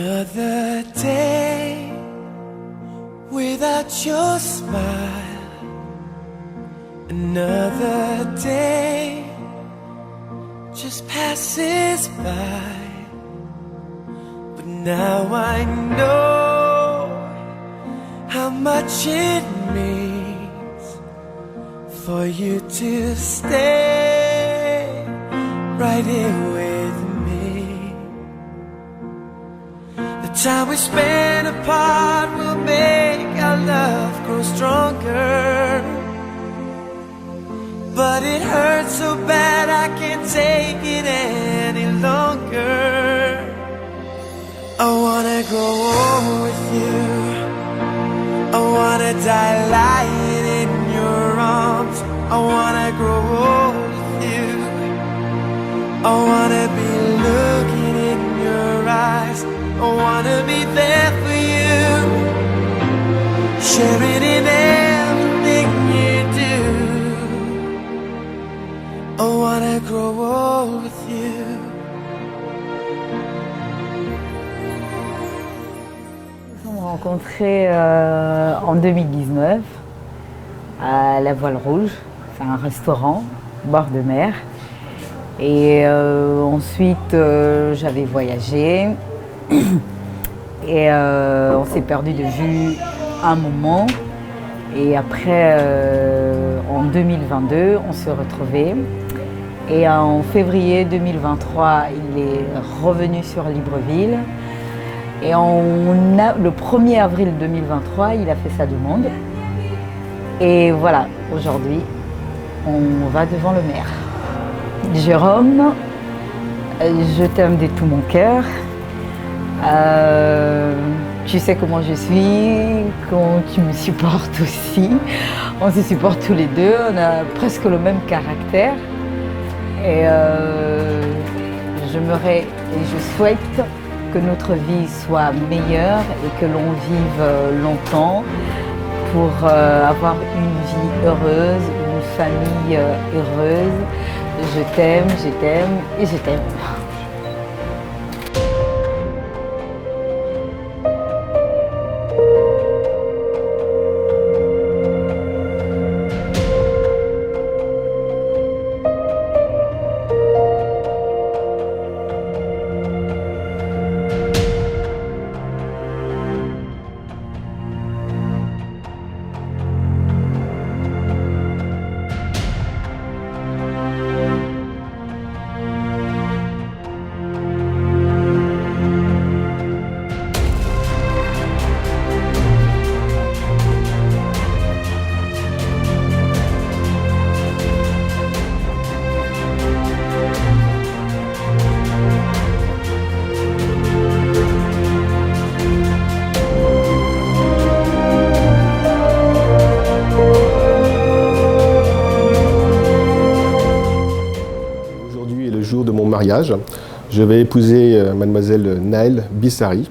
Another day without your smile. Another day just passes by. But now I know how much it means for you to stay right here with me. The time we spend apart will make our love grow stronger. But it hurts so bad I can't take it any longer. I wanna grow old with you. I wanna die lying in your arms. I wanna grow old with you. I wanna be looking in your eyes. I wanna be there for you, sharing in everything you do. I wanna grow old with you. Nous nous sommes rencontrés en 2019 à La Voile Rouge. C'est un restaurant, bord de mer. Et ensuite, j'avais voyagé et on s'est perdu de vue un moment. Et après, en 2022, on s'est retrouvés. Et en février 2023, il est revenu sur Libreville. Et le 1er avril 2023, il a fait sa demande. Et voilà, aujourd'hui, on va devant le maire. Jérôme, je t'aime de tout mon cœur. Tu sais comment je suis, comment tu me supportes aussi. On se supporte tous les deux, on a presque le même caractère. Et j'aimerais et je souhaite que notre vie soit meilleure et que l'on vive longtemps pour avoir une vie heureuse, une famille heureuse. Je t'aime et je t'aime. De mon mariage, je vais épouser mademoiselle Naël Bissari.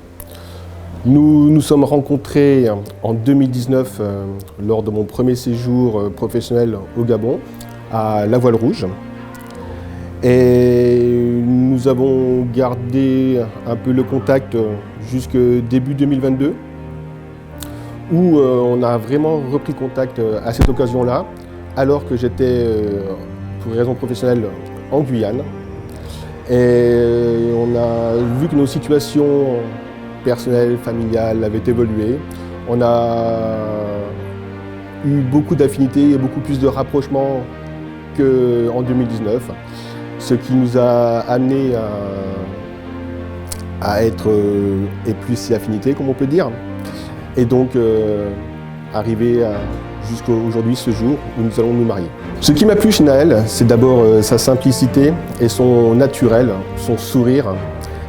Nous nous sommes rencontrés en 2019 lors de mon premier séjour professionnel au Gabon, à La Voile Rouge. Et nous avons gardé un peu le contact jusqu'au début 2022, où on a vraiment repris contact à cette occasion-là, alors que j'étais, pour raison professionnelle, en Guyane. Et on a vu que nos situations personnelles, familiales avaient évolué. On a eu beaucoup d'affinités et beaucoup plus de rapprochements qu'en 2019, ce qui nous a amené à être plus si affinités, comme on peut dire. Et donc arriver jusqu'à aujourd'hui, ce jour où nous allons nous marier. Ce qui m'a plu chez Naël, c'est d'abord sa simplicité et son naturel, son sourire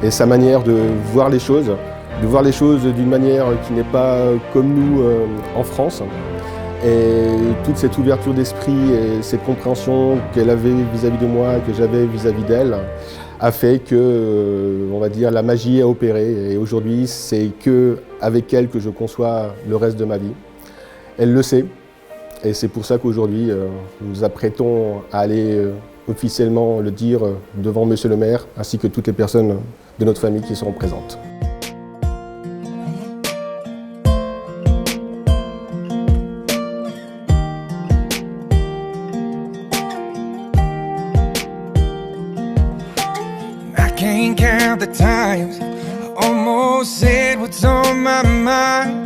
et sa manière de voir les choses d'une manière qui n'est pas comme nous en France. Et toute cette ouverture d'esprit et cette compréhension qu'elle avait vis-à-vis de moi, que j'avais vis-à-vis d'elle, a fait que, on va dire, la magie a opéré. Et aujourd'hui, c'est qu'avec elle que je conçois le reste de ma vie. Elle le sait. Et c'est pour ça qu'aujourd'hui, nous nous apprêtons à aller officiellement le dire devant Monsieur le maire, ainsi que toutes les personnes de notre famille qui seront présentes. almost said what's on my mind,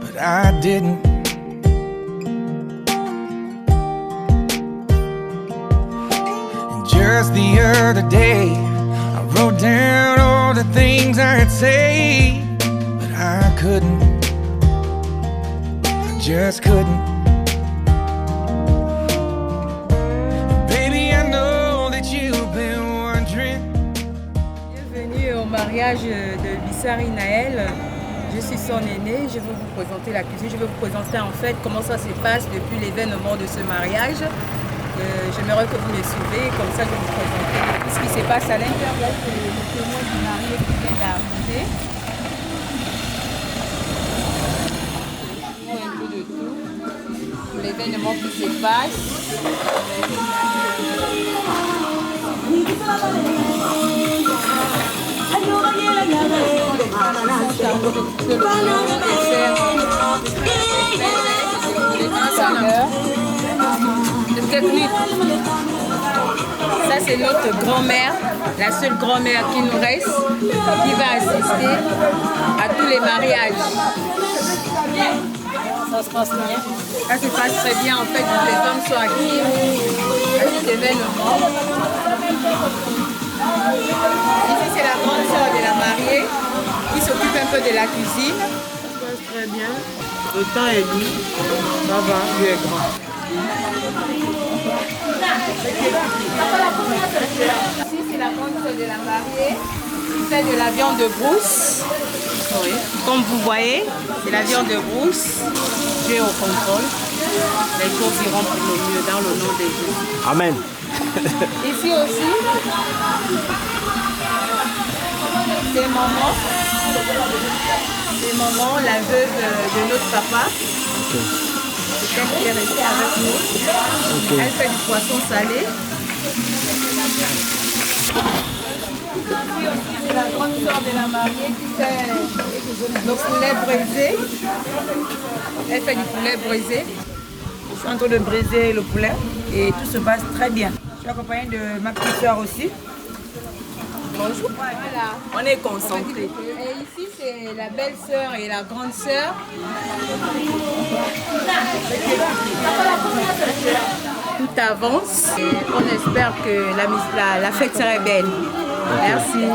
but I didn't. And just the other day, I wrote down all the things I'd say, but I couldn't. I just couldn't. Baby, I know that you've been wondering. Bienvenue au mariage de Bissari Naël. Je suis son aînée, je vais vous présenter la cuisine, je vais vous présenter en fait comment ça se passe depuis l'événement de ce mariage. J'aimerais que vous me suivez, comme ça je vais vous présenter ce qui se passe à l'intérieur. C'est le témoin du marié qui vient d'arriver. Un peu de tout, l'événement qui se passe. Ça c'est notre grand-mère, la seule grand-mère qui nous reste, qui va assister à tous les mariages. Ça se passe bien. Ça se passe très bien en fait, les femmes sont actives à cet événement. Ici c'est la grande sœur de la mariée qui s'occupe un peu de la cuisine. Ça se passe très bien. Le temps est doux. Ça va, Dieu est grand. Ici c'est la grande sœur de la mariée qui fait de la viande de brousse. Oui. Comme vous voyez, c'est la viande de brousse. Dieu est au contrôle. Les choses iront pour le mieux dans le nom de Jésus. Amen. Ici aussi, c'est maman. C'est maman, la veuve de notre papa. C'est elle qui est restée avec nous. Elle fait du poisson salé. C'est la grande sœur de la mariée qui fait le poulet braisé. Elle fait du poulet braisé. Je suis en train de briser le poulet et tout se passe très bien. Je suis accompagnée de ma petite sœur aussi. Bonjour. Voilà. On est concentrés. Et ici, c'est la belle-sœur et la grande sœur. Tout avance. Et on espère que la fête serait belle. Merci.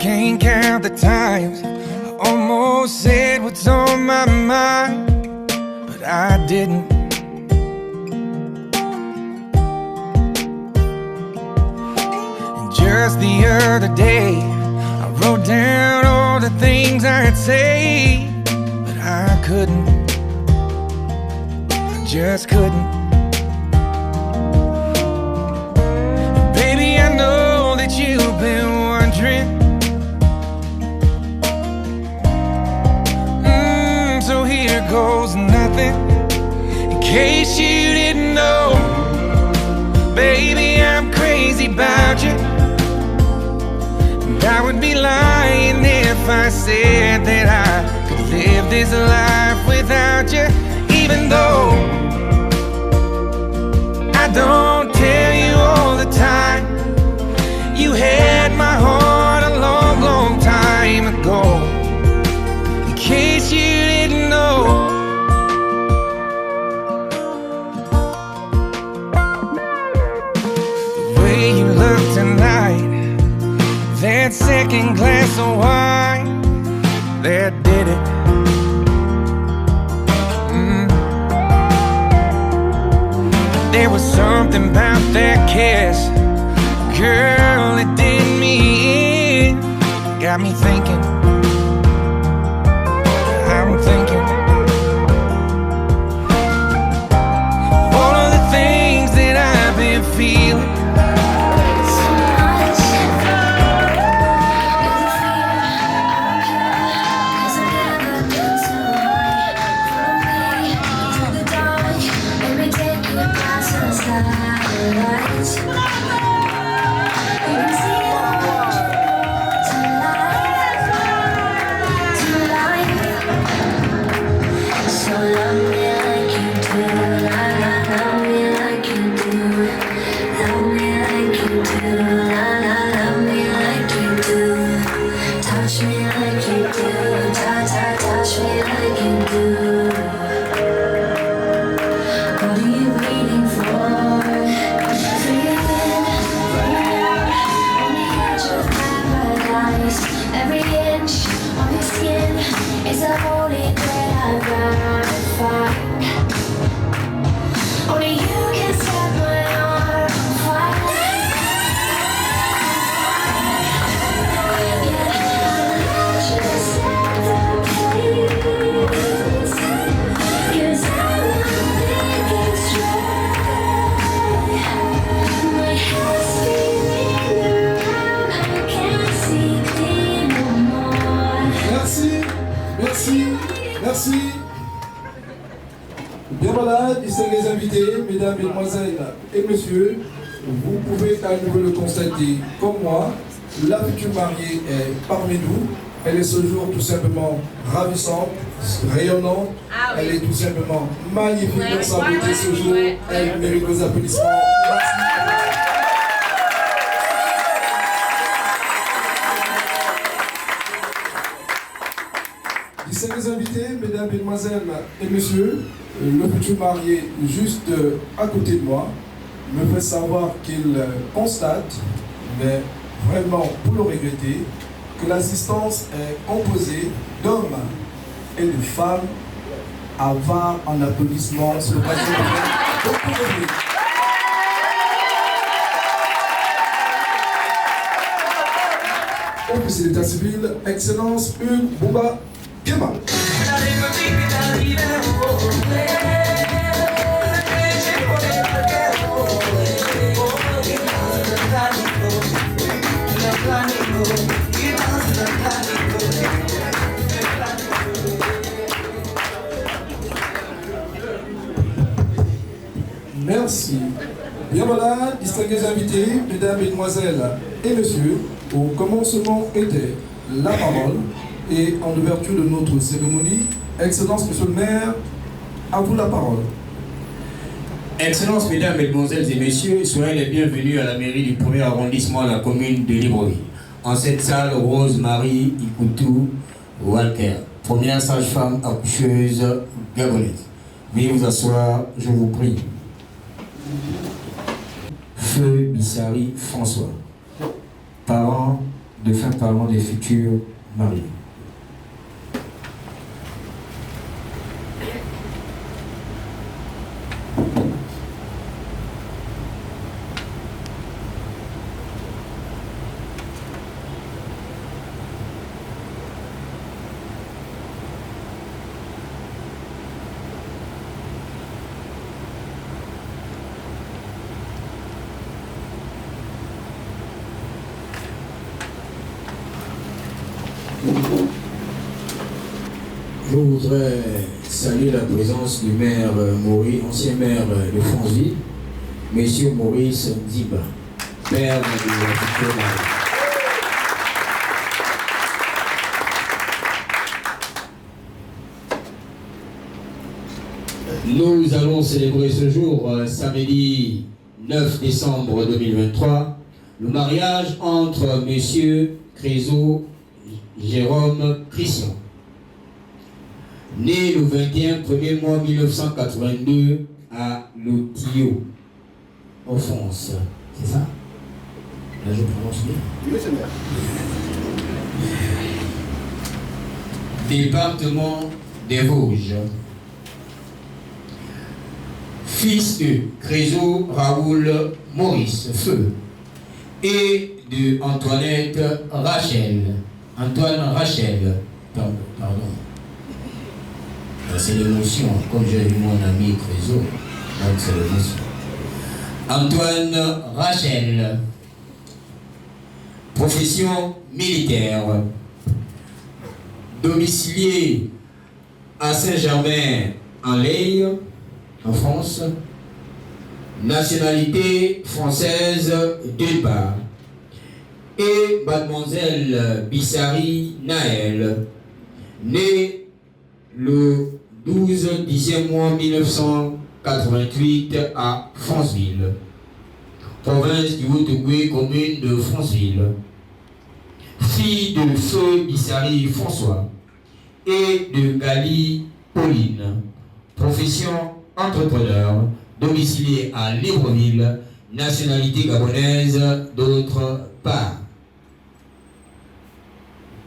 Can't count the times I almost said what's on my mind, but I didn't. And just the other day, I wrote down all the things I'd say, but I couldn't. I just couldn't. this life without you, even though I don't tell you all the time. You had my heart a long, long time ago. In case you didn't know. The way you look tonight, that second glass of wine, that did it. There was something about that kiss, girl, it did me in. Got me thinking, I'm thinking all of the things that I've been feeling. Merci. Bien voilà, distingués invités, mesdames, mesdemoiselles et messieurs, vous pouvez à nouveau le constater comme moi, la future mariée est parmi nous. Elle est ce jour tout simplement ravissante, rayonnante, elle est tout simplement magnifique dans sa beauté ce jour. Elle mérite vos applaudissements. Merci. Distingués invités, mesdames, mesdemoiselles et messieurs, le futur marié juste à côté de moi me fait savoir qu'il constate, mais vraiment pour le regretter, que l'assistance est composée d'hommes et de femmes avares en applaudissements sur le plateau. Officier d'état civil, Excellence Hugues Bouba Guéma. Merci. Bien voilà, distingués invités, mesdames, mesdemoiselles et messieurs, au commencement était la parole et en ouverture de notre cérémonie, Excellence, Monsieur le maire, à vous la parole. Excellences, mesdames, mesdemoiselles et messieurs, soyez les bienvenus à la mairie du 1er arrondissement de la commune de Libreville. En cette salle, Rose-Marie Ikutu Walker, première sage-femme accoucheuse gabonaise. Veuillez vous asseoir, je vous prie. Feu Bissari François, parents de fins parents des futurs mariés. Je voudrais saluer la présence du maire Maurice, ancien maire de Franceville, monsieur Maurice Ndiba, père de la future mariée. Nous allons célébrer ce jour, samedi 9 décembre 2023, le mariage entre M. Crézo Jérôme Christian, né le 21 1er mois 1982 à Lotio, en France. C'est ça? Là, je prononce bien. Oui, c'est bien. Département des Vosges. Fils de Crézo Raoul Maurice Feu et de Antoinette Rachel. Antoine Rachel. Pardon. C'est l'émotion, comme j'ai vu mon ami Crézo. Donc c'est l'émotion. Antoine Rachel. Profession militaire. Domicilié à Saint-Germain-en-Laye, en France. Nationalité française d'une part. Et mademoiselle Bissari Naël, née le 12-10e mois 1988 à Franceville, province du Haut-Ogooué, commune de Franceville. Fille de Feu Bissari François et de Gali Pauline, profession entrepreneur, domicilié à Libreville, nationalité gabonaise d'autre part.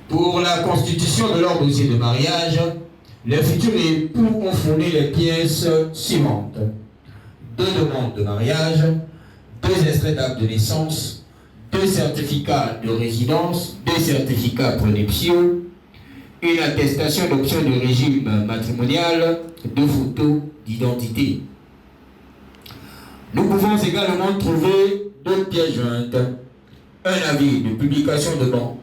Pour la constitution de leur dossier de mariage, les futurs époux ont fourni les pièces suivantes: 2 demandes de mariage, 2 extraits d'acte de naissance, 2 certificats de résidence, 2 certificats prenuptiaux, une attestation d'option de régime matrimonial, 2 photos d'identité. Nous pouvons également trouver 2 pièces jointes, un avis de publication de nom,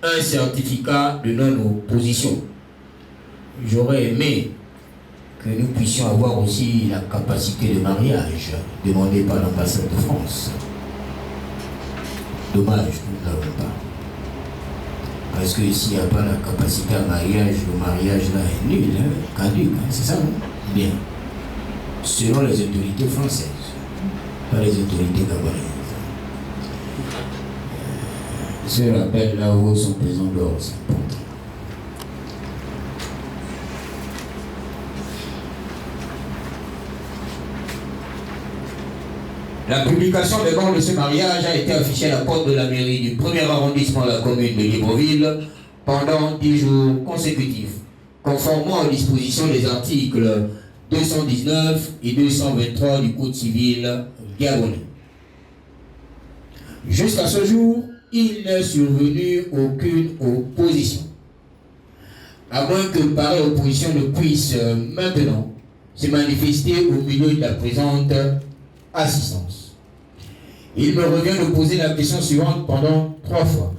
un certificat de non-opposition. J'aurais aimé que nous puissions avoir aussi la capacité de mariage demandée par l'ambassade de France. Dommage, nous ne l'avons pas. Parce que s'il n'y a pas la capacité à mariage, le mariage là est nul, caduc, c'est ça, non? Bien. Selon les autorités françaises, pas les autorités gabonaises. Ce rappel là-haut sont pesants d'or, c'est important. La publication des bancs de ce mariage a été affichée à la porte de la mairie du 1er arrondissement de la commune de Libreville pendant 10 jours consécutifs, conformément aux dispositions des articles 219 et 223 du Code civil gabonais. Jusqu'à ce jour, il n'est survenu aucune opposition. À moins que pareille opposition ne puisse maintenant se manifester au milieu de la présente assistance. Il me revient de poser la question suivante pendant 3 fois.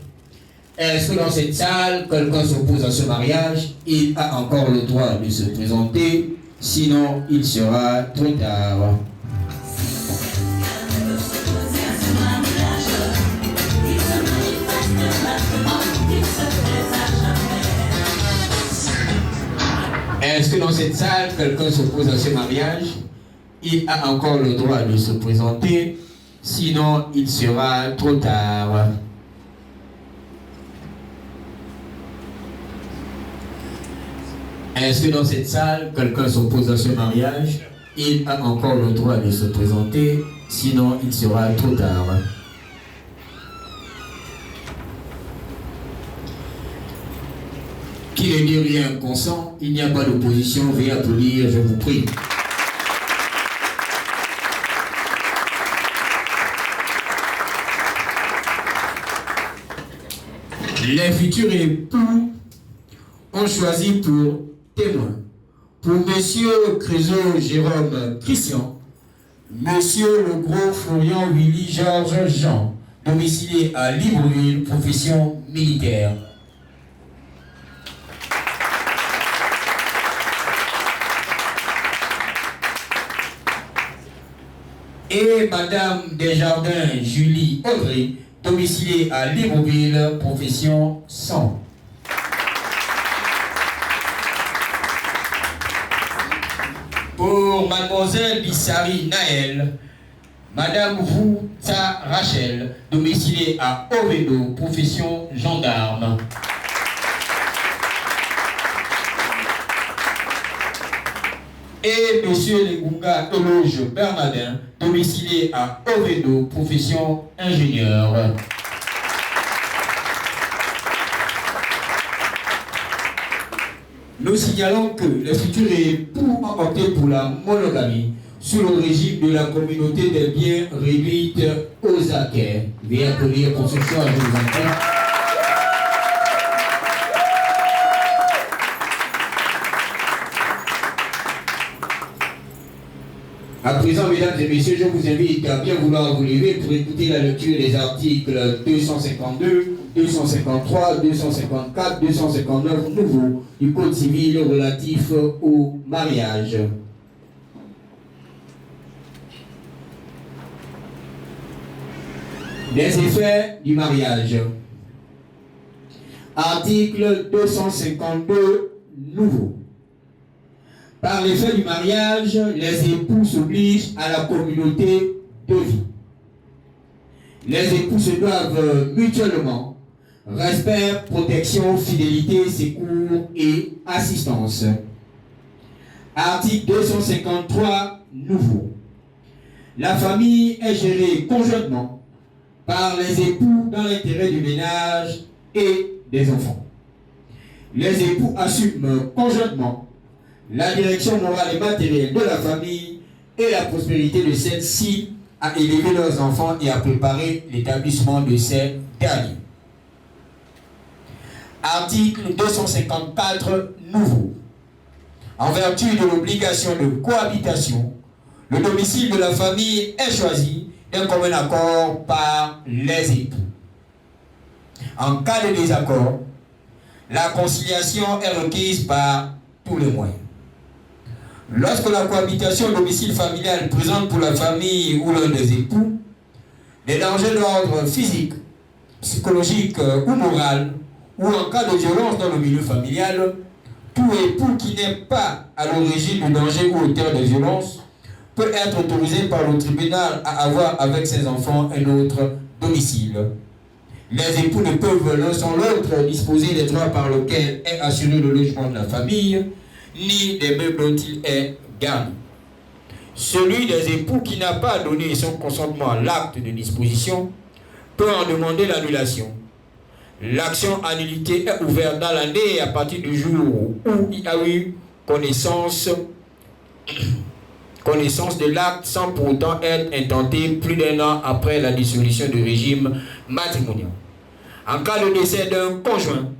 Est-ce que dans cette salle, quelqu'un s'oppose à ce mariage? Il a encore le droit de se présenter, sinon il sera trop tard. Est-ce que dans cette salle, quelqu'un s'oppose à ce mariage? Il a encore le droit de se présenter, sinon il sera trop tard. Est-ce que dans cette salle, quelqu'un s'oppose à ce mariage? Il a encore le droit de se présenter, sinon il sera trop tard. Qui ne dit rien consent, il n'y a pas d'opposition, veuillez applaudir, je vous prie. Les futurs époux ont choisi pour témoin, pour Monsieur Crézo Jérôme Christian, Monsieur le Gros Florian Willy Georges Jean, domicilié à Libreville, profession militaire. Et Madame Desjardins Julie Audrey, domiciliée à Libreville, profession sang. Pour Mademoiselle Bissari Naël, Madame Vouta Rachel, domiciliée à Ovedo, profession gendarme. Et Monsieur Legunga Eloge Bernardin, domicilié à Ovedo, profession ingénieur. Nous signalons que les futurs époux ont opté pour la monogamie sous le régime de la communauté des biens réduite aux acquets. Veuillez applaudir pour ce choix, je vous en prie. À présent, mesdames et messieurs, je vous invite à bien vouloir vous lever pour écouter la lecture des articles 252, 253, 254, 259 nouveaux du Code civil relatif au mariage. Les effets du mariage. Article 252 nouveau. Par l'effet du mariage, les époux s'obligent à la communauté de vie. Les époux se doivent mutuellement respect, protection, fidélité, secours et assistance. Article 253 nouveau. La famille est gérée conjointement par les époux dans l'intérêt du ménage et des enfants. Les époux assument conjointement la direction morale et matérielle de la famille et la prospérité de celle-ci, à élever leurs enfants et à préparer l'établissement de ces derniers. Article 254 nouveau. En vertu de l'obligation de cohabitation, le domicile de la famille est choisi d'un commun accord par les époux. En cas de désaccord, la conciliation est requise par tous les moyens. Lorsque la cohabitation au domicile familial présente pour la famille ou l'un des époux des dangers d'ordre physique, psychologique ou moral, ou en cas de violence dans le milieu familial, tout époux qui n'est pas à l'origine du danger ou auteur de violence peut être autorisé par le tribunal à avoir avec ses enfants un autre domicile. Les époux ne peuvent l'un sans l'autre disposer des droits par lesquels est assuré le logement de la famille, ni des meubles dont il est garni. Celui des époux qui n'a pas donné son consentement à l'acte de disposition peut en demander l'annulation. L'action en nullité est ouverte dans l'année à partir du jour où il y a eu connaissance de l'acte sans pour autant être intenté plus d'un an après la dissolution du régime matrimonial. En cas de décès d'un conjoint,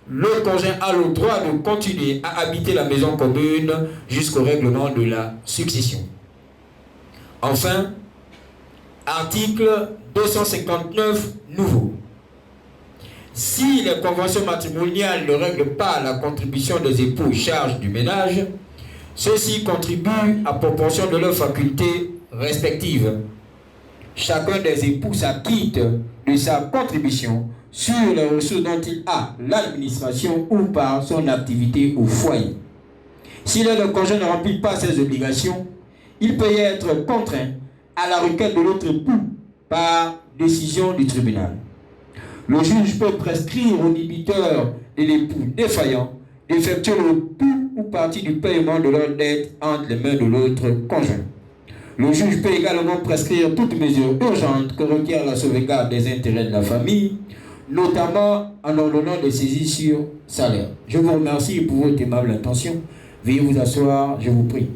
le conjoint a le droit de continuer à habiter la maison commune jusqu'au règlement de la succession. Enfin, article 259 nouveau. Si les conventions matrimoniales ne règlent pas la contribution des époux aux charges du ménage, ceux-ci contribuent à proportion de leurs facultés respectives. Chacun des époux s'acquitte de sa contribution sur les ressources dont il a l'administration ou par son activité au foyer. Si l'un des conjoints ne remplit pas ses obligations, il peut y être contraint à la requête de l'autre époux par décision du tribunal. Le juge peut prescrire au débiteur et l'époux défaillant d'effectuer le tout ou partie du paiement de leur dette entre les mains de l'autre conjoint. Le juge peut également prescrire toute mesure urgente que requiert la sauvegarde des intérêts de la famille, notamment en ordonnant des saisies sur salaire. Je vous remercie pour votre aimable attention. Veuillez vous asseoir, je vous prie.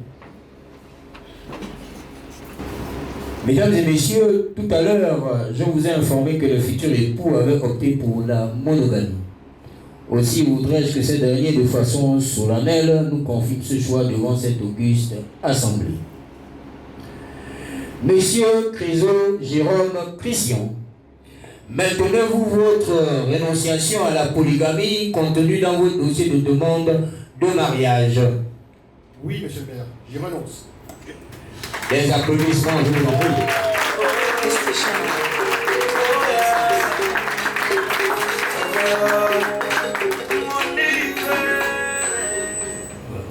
Mesdames et messieurs, tout à l'heure, je vous ai informé que le futur époux avait opté pour la monogamie. Aussi voudrais-je que ces derniers, de façon solennelle, nous confient ce choix devant cette auguste assemblée. Monsieur Chryso Jérôme Christian, maintenez-vous votre rénonciation à la polygamie contenue dans votre dossier de demande de mariage? Oui, monsieur le maire, j'y renonce. Des applaudissements, je vous en prie.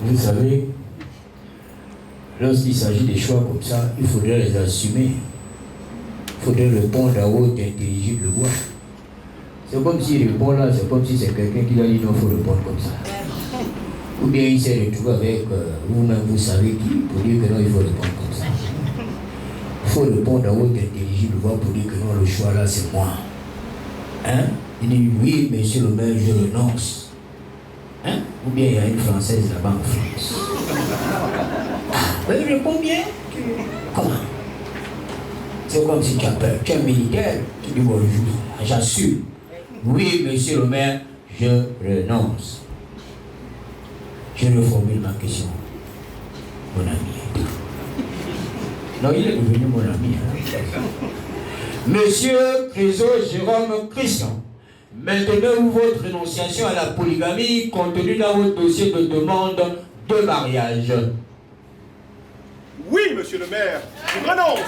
Vous savez, lorsqu'il s'agit des choix comme ça, il faudrait les assumer. Il faudrait répondre à haute intelligible voix. C'est comme s'il répond là, c'est comme si c'est quelqu'un qui a dit non, il faut répondre comme ça. Ou bien il s'est retrouvé avec vous-même, vous savez qui, pour dire que non, il faut répondre comme ça. Il faut répondre à haute intelligible voix pour dire que non, le choix là, c'est moi. Hein? Il dit oui, monsieur le maire, je renonce. Hein? Ou bien il y a une Française là-bas en France. Il répond bien. Comment? C'est comme si tu as peur. Tu es militaire, tu dis bonjour. J'assume. Oui, monsieur le maire, je renonce. Je reformule ma question. Mon ami. Non, il est devenu mon ami. Hein? Monsieur Crézo Jérôme Christian, maintenez-vous votre rénonciation à la polygamie contenue dans votre dossier de demande de mariage? Oui, monsieur le maire, je renonce.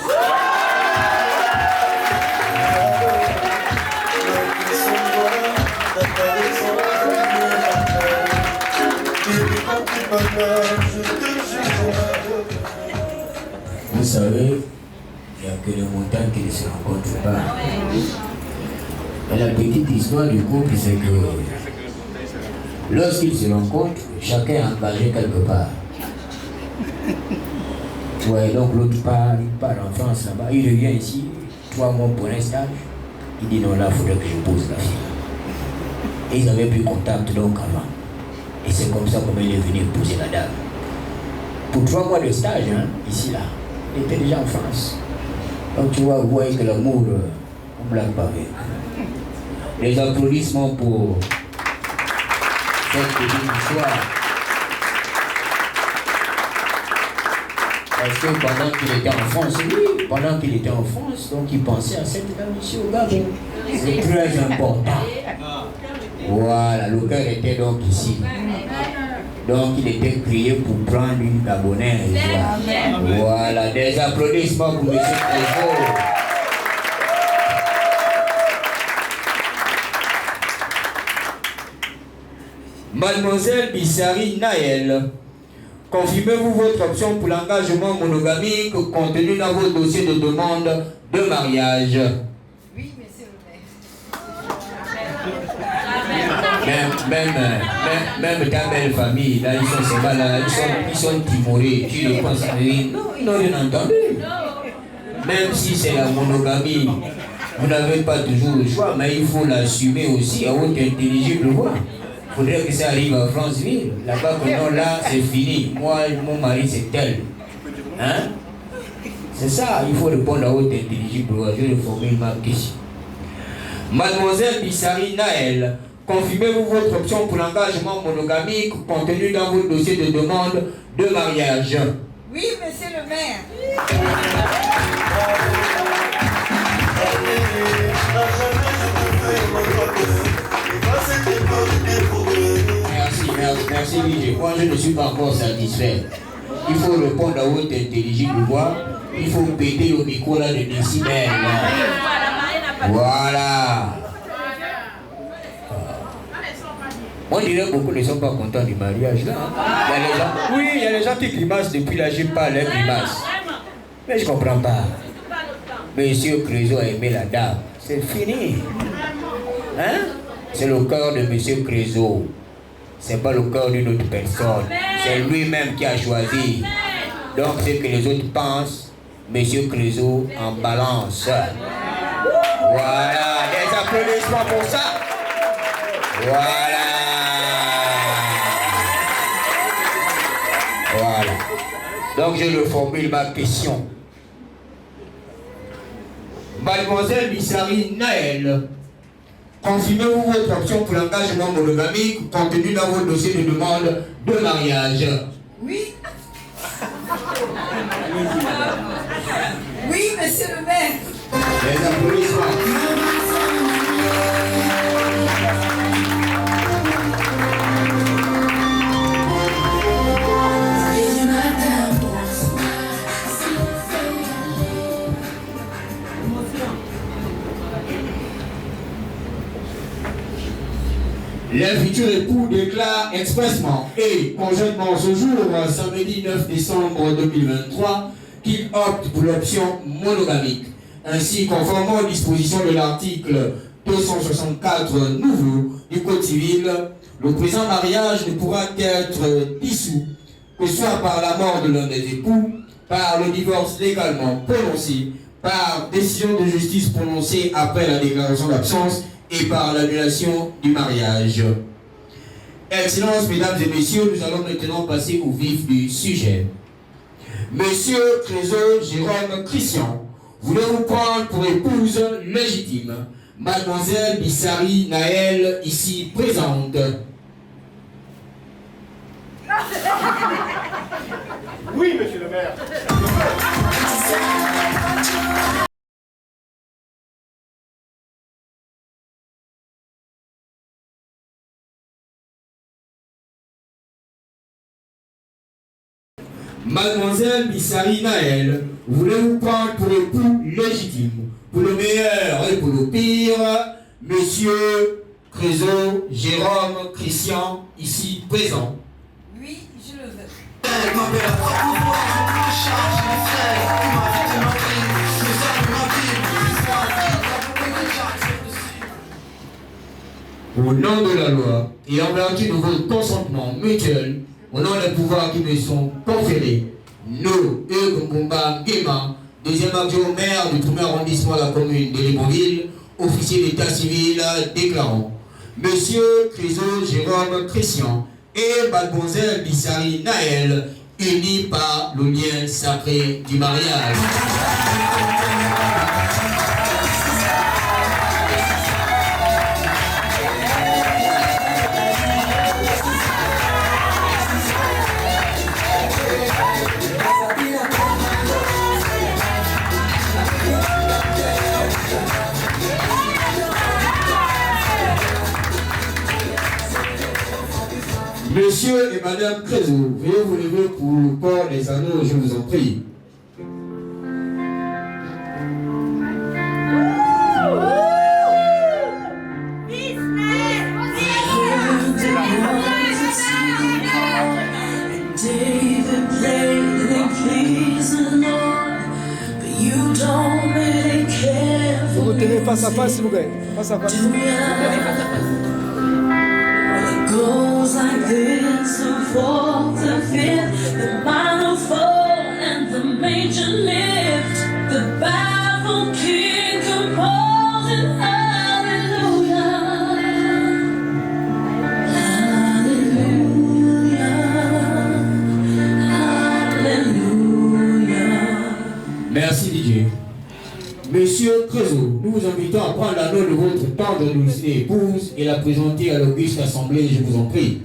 Vous savez, il n'y a que les montagnes qui ne se rencontrent pas. Et la petite histoire du couple, c'est que lorsqu'ils se rencontrent, chacun est engagé quelque part. Ouais, donc l'autre part, il part en France là-bas, il revient ici, 3 mois pour un stage. Il dit non, là, il faudrait que je pose la fille. Et ils avaient plus contact donc avant. Et c'est comme ça qu'il est venu épouser la dame. Pour 3 mois de stage, hein, ici, là. Il était déjà en France. Donc tu vois, vous voyez que l'amour, on ne blague pas avec. Les applaudissements pour cette petite histoire. Parce que pendant qu'il était en France, oui, pendant qu'il était en France, donc il pensait à cette dame ici au Gabon. C'est très important. Voilà, le cœur était donc ici. Donc il était crié pour prendre une Gabonaise. Voilà, des applaudissements pour M. Crézo. Mademoiselle Bissari Naël, confirmez-vous votre option pour l'engagement monogamique contenu dans votre dossier de demande de mariage? Oui, monsieur le maire. Même ta belle famille, là, ils sont seulement là, ils sont timorés. Tu ne penses rien. Non, ils n'ont rien entendu. Même si c'est la monogamie, vous n'avez pas toujours le choix, mais il faut l'assumer aussi à haute intelligible voix. Il faudrait que ça arrive à Franceville. Là-bas, que non, là, c'est fini. Moi, mon mari, c'est tel. Hein? C'est ça, il faut répondre à haute intelligible voix. Je vais formuler ma question. Mademoiselle Bissari Naël, confirmez-vous votre option pour l'engagement monogamique contenu dans votre dossier de demande de mariage? Oui, monsieur le maire. Merci, moi je ne suis pas encore satisfait. Il faut répondre à haute intelligible voix. Il faut péter le micro là de décibels. Voilà. On dirait beaucoup ne sont pas contents du mariage là. Il y a les gens, oui, il y a les gens qui grimacent depuis là, je pas les grimaces. Mais je ne comprends pas. Monsieur Crézo a aimé la dame. C'est fini. Hein? C'est le cœur de Monsieur Crézo. C'est pas le cœur d'une autre personne. C'est lui-même qui a choisi. Donc ce que les autres pensent, Monsieur Crézo en balance. Voilà, des applaudissements pour ça. Voilà. Voilà. Donc je le formule ma question. Mademoiselle Bissari Naël, confirmez-vous votre option pour l'engagement monogamique contenu dans votre dossier de demande de mariage? Oui. Oui, monsieur le maire. Les applaudissements. Les futurs époux déclarent expressement et conjointement ce jour, samedi 9 décembre 2023, qu'ils optent pour l'option monogamique. Ainsi, conformément aux dispositions de l'article 264 nouveau du Code civil, le présent mariage ne pourra être dissous que soit par la mort de l'un des époux, par le divorce légalement prononcé, par décision de justice prononcée après la déclaration d'absence et par l'annulation du mariage. Excellences, mesdames et messieurs, nous allons maintenant passer au vif du sujet. Monsieur Crézeux Jérôme Christian, voulez-vous prendre pour épouse légitime Mademoiselle Bissari Naël, ici présente? Oui, monsieur le maire. Mademoiselle Bissari Naël, voulez-vous prendre pour époux légitime, pour le meilleur et pour le pire, Monsieur Crézeux Jérôme Christian, ici présent? Oui, je le veux. Au nom de la loi et en vertu de votre consentement mutuel, au nom des pouvoirs qui me sont conférés, nous, Hugues Mbumba Nguema, deuxième adjoint au maire du premier arrondissement de la commune de Libreville, officier d'état civil, déclarant Monsieur Crézeux Jérôme Christian et Mademoiselle Bissari Naël, unis par le lien sacré du mariage. Monsieur et Madame Crézeux, veuillez vous lever pour le port des anneaux, je vous en prie. Vous vous tenez face à face, s'il vous plaît. Face à face. Goes like this and forth and fifth, the minor fall and the major lift, the baffled king composing hallelujah, hallelujah, hallelujah. Merci Didier. Monsieur Crézeux, nous vous invitons à prendre l'anneau de votre tendre douce épouse et la présenter à l'auguste assemblée, je vous en prie.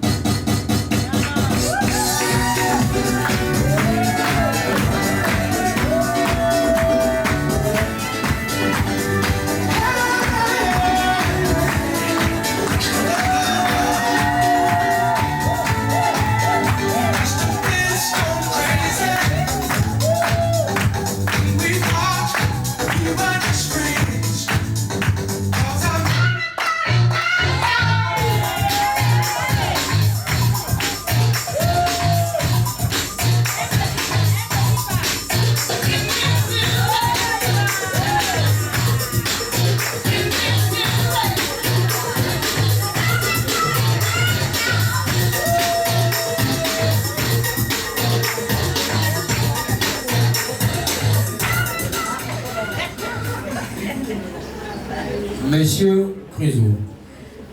Monsieur Crézeux,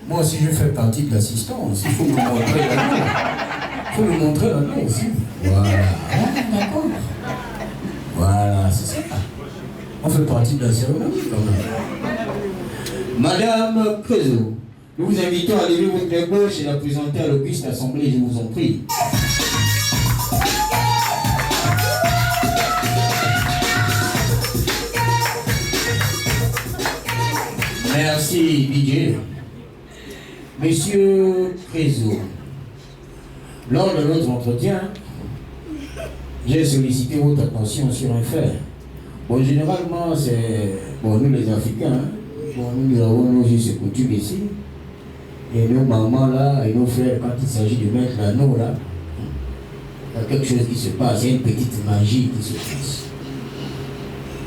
moi aussi je fais partie de l'assistance, il faut me montrer l'anneau. Il faut me montrer l'anneau aussi. Voilà, d'accord. Voilà, c'est ça. On fait partie de la cérémonie quand même. Madame Crézeux, nous vous invitons à lever votre main gauche et la présenter à l'auguste assemblée, je vous en prie. Merci Didier. Monsieur Crézeux, lors de notre entretien, j'ai sollicité votre attention sur un fait. Bon, généralement, c'est... Bon, nous les Africains, bon, nous avons nos us et coutumes ici. Et nos mamans là, et nos frères, quand il s'agit de mettre l'anneau là, il y a quelque chose qui se passe, il y a une petite magie qui se passe.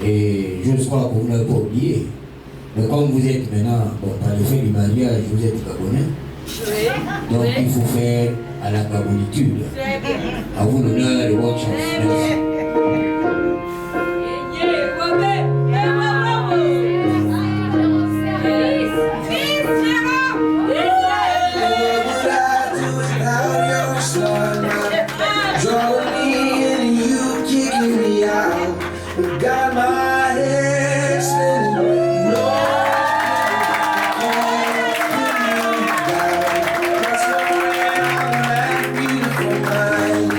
Et je crois que vous n'avez pas oublié. Mais comme vous êtes maintenant, bon, par le fait du mariage, vous êtes gabonais. Donc il faut faire à la gabonitude. À vous l'honneur et bonne chance. Merci. Got my head spinning, no, that's the way I'm that beautiful mind.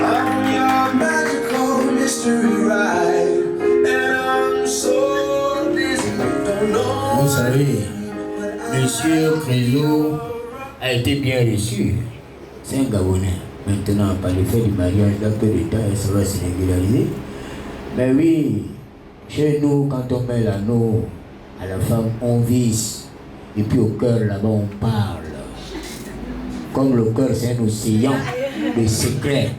I'm your magical mystery ride, and I'm so dizzy, don't know. Vous savez, Monsieur Crézo a été bien reçu. C'est un Gabonais. Maintenant, par le fait du mariage, d'un peu de temps, ça va se régulariser. Mais oui, chez nous, quand on met l'anneau à la femme, on visse. Et puis au cœur, là-bas, on parle. Comme le cœur, c'est un océan de secrets.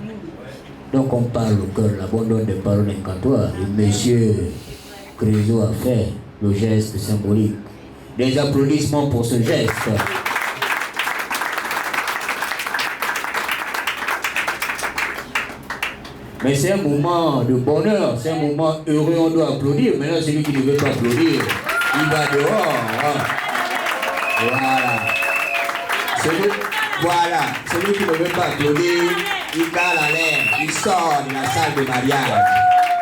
Donc on parle au cœur, là-bas, on donne des paroles incantatoires. Et Monsieur Crézo a fait le geste symbolique. Des applaudissements pour ce geste. Mais c'est un moment de bonheur, c'est un moment heureux, on doit applaudir. Maintenant, celui qui ne veut pas applaudir, il va dehors. Hein. Celui qui ne veut pas applaudir, il cale à l'air, il sort de la salle de mariage.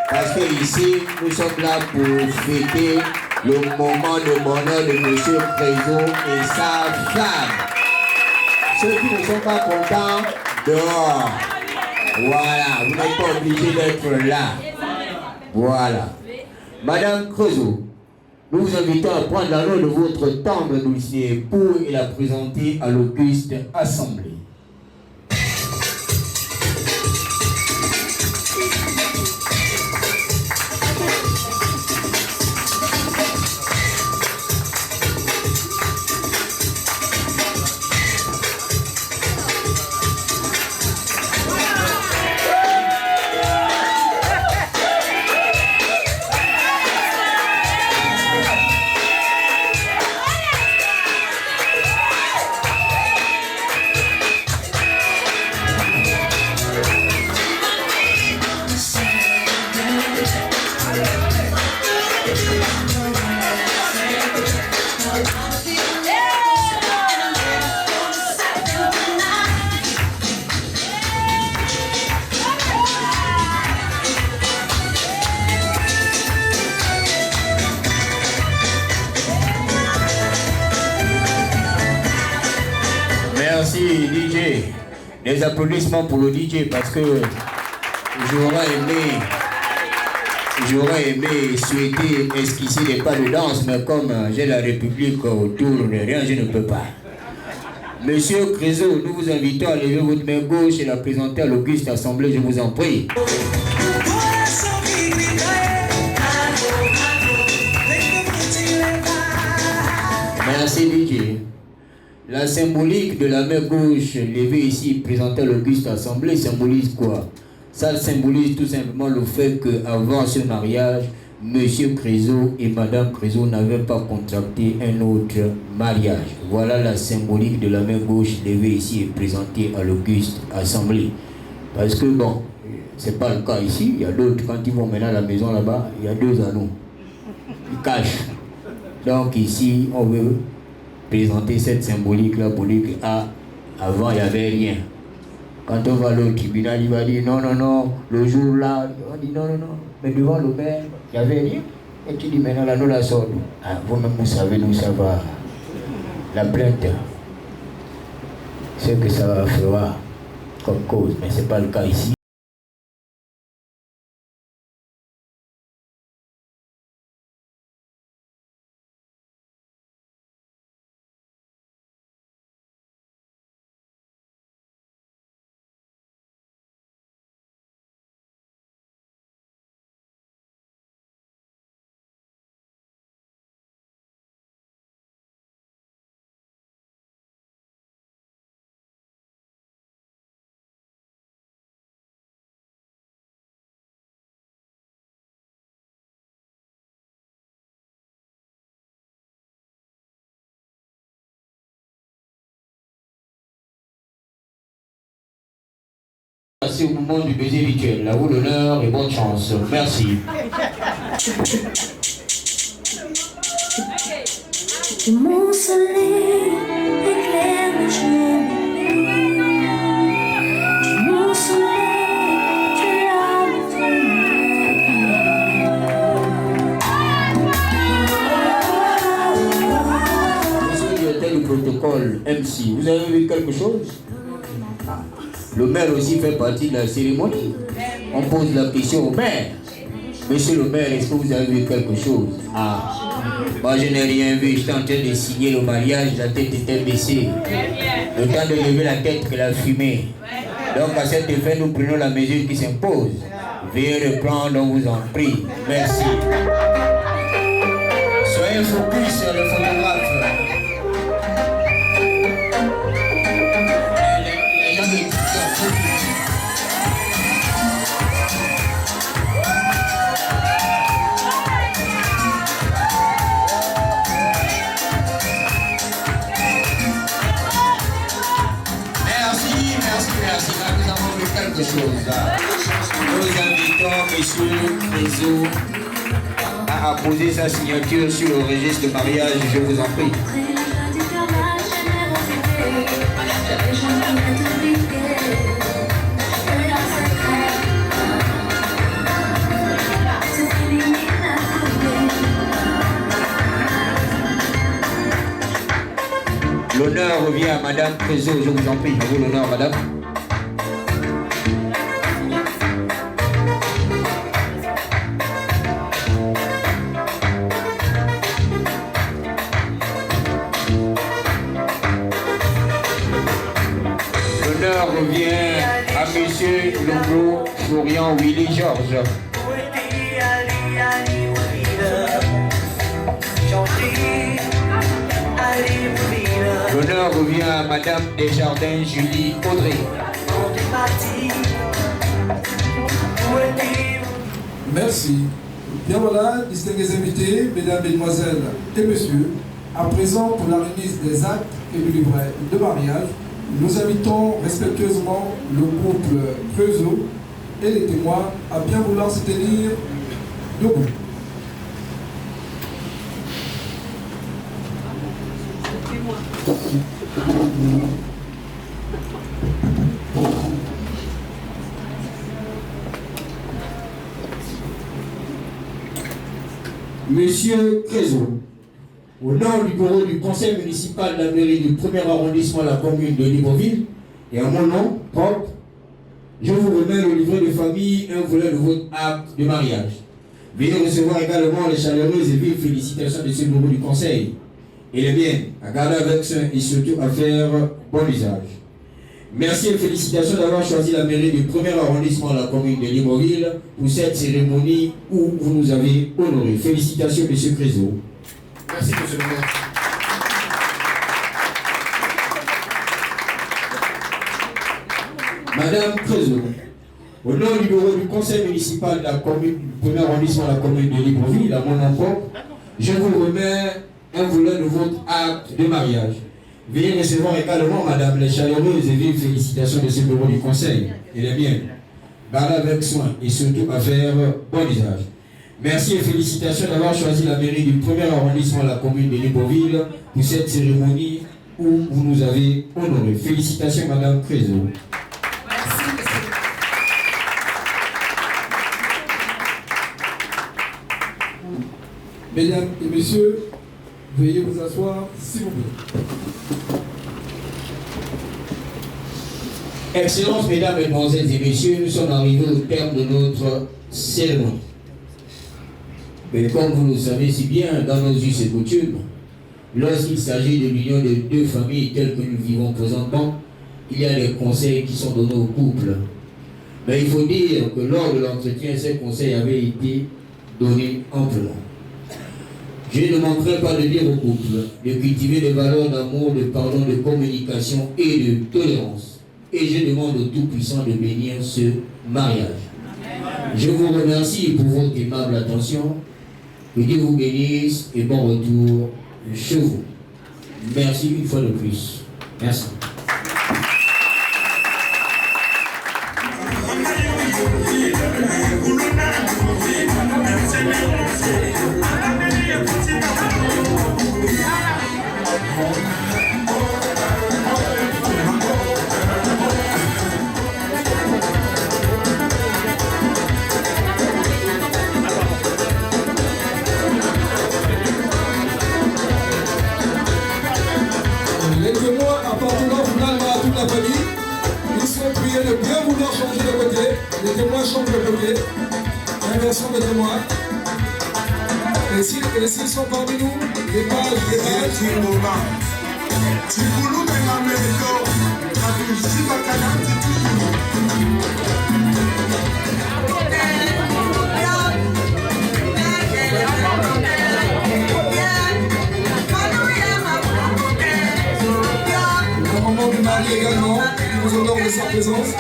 Parce que ici, nous sommes là pour fêter le moment de bonheur de M. Crézo et sa femme. Ceux qui ne sont pas contents, dehors. Voilà, vous n'êtes pas obligé d'être là. Voilà. Madame Crézo, nous vous invitons à prendre l'anneau de votre tendre dossier époux et la présenter à l'Auguste Assemblée. Merci DJ. Des applaudissements pour le DJ parce que j'aurais aimé souhaiter esquisser des pas de danse, mais comme j'ai la République autour de rien, je ne peux pas. Monsieur Crézo, nous vous invitons à lever votre main gauche et la présenter à l'Auguste Assemblée, je vous en prie. Merci DJ. La symbolique de la main gauche levée ici, présentée à l'Auguste Assemblée, symbolise quoi? Ça symbolise tout simplement le fait qu'avant ce mariage, Monsieur Crézo et Madame Crézo n'avaient pas contracté un autre mariage. Voilà la symbolique de la main gauche levée ici et présentée à l'Auguste Assemblée. Parce que bon, c'est pas le cas ici. Il y a d'autres, quand ils vont maintenant à la maison là-bas, il y a deux anneaux. Ils cachent. Donc ici, on veut présenter cette symbolique-là pour dire qu'avant, il n'y avait rien. Quand on va au tribunal, il va dire non, non, non, le jour-là, on dit non, non, non, mais devant le maire, il n'y avait rien. Et tu dis maintenant, là, nous la sort. Ah, vous-même, vous savez, nous, ça va. La plainte, c'est que ça va faire comme cause, mais ce n'est pas le cas ici. Passez au moment du baiser rituel. À vous l'honneur et bonne chance. Merci. Mon soleil éclaire la journée. Mon soleil, tu as Monsieur le directeur du protocole MC, vous avez vu quelque chose? Le maire aussi fait partie de la cérémonie. On pose la question au maire. Monsieur le maire, est-ce que vous avez vu quelque chose? Moi je n'ai rien vu, j'étais en train de signer le mariage, la tête était baissée. Le temps de lever la tête que la fumée. Donc à cet effet, nous prenons la mesure qui s'impose. Veuillez reprendre, on vous en prie. Merci. Soyez focus sur le photographe. Les gens qui sont Merci. Là, nous avons vu quelque chose. Là. Nous invitons M. Réseau à apposer sa signature sur le registre de mariage, je vous en prie. L'honneur revient à Madame Crézo, je vous en prie. À vous l'honneur, Madame. L'honneur revient à Monsieur Longo Florian Willy Georges. L'honneur revient à Madame Desjardins Julie Audrey. Merci. Bien voilà, distingués invités, mesdames, mesdemoiselles et messieurs, à présent pour la remise des actes et du livret de mariage, nous invitons respectueusement le couple Creusot et les témoins à bien vouloir se tenir debout. Monsieur Crézo, au nom du bureau du conseil municipal de la mairie du 1er arrondissement de la commune de Libreville, et à mon nom propre, je vous remets le livret de famille et un volet de votre acte de mariage. Veuillez recevoir également les chaleureuses et vives félicitations de ce bureau du conseil. Et les biens à garder avec soin et surtout à faire bon usage. Merci et félicitations d'avoir choisi la mairie du 1er arrondissement de la commune de Libreville pour cette cérémonie où vous nous avez honorés. Félicitations, Monsieur Crézo. Merci, Monsieur le maire. Madame Crézo, au nom du bureau du conseil municipal de la commune, du 1er arrondissement de la commune de Libreville, à mon nom, je vous remets un volet de votre acte de mariage. Veuillez recevoir également, Madame, les chaleureuses et vives félicitations de ce bureau du conseil et les miennes. Parlez avec soin et surtout à faire bon usage. Merci et félicitations d'avoir choisi la mairie du 1er arrondissement de la commune de Libreville pour cette cérémonie où vous nous avez honorés. Félicitations, Madame Crézo. Mesdames et messieurs, veuillez vous asseoir, s'il vous plaît. Excellences, mesdames, mesdemoiselles et messieurs, nous sommes arrivés au terme de notre cérémonie. Mais comme vous le savez si bien, dans nos us et coutumes, lorsqu'il s'agit de l'union de deux familles telles que nous vivons présentement, il y a des conseils qui sont donnés au couple. Mais il faut dire que lors de l'entretien, ces conseils avaient été donnés amplement. Je ne manquerai pas de dire au couple de cultiver des valeurs d'amour, de pardon, de communication et de tolérance. Et je demande au Tout-Puissant de bénir ce mariage. Je vous remercie pour votre aimable attention. Que Dieu vous bénisse et bon retour chez vous. Merci une fois de plus. Merci. chambre de côté. Inversion de témoin. Et s'ils sont parmi nous, des pages. Le moment du mari également, qui nous honore de sa présence.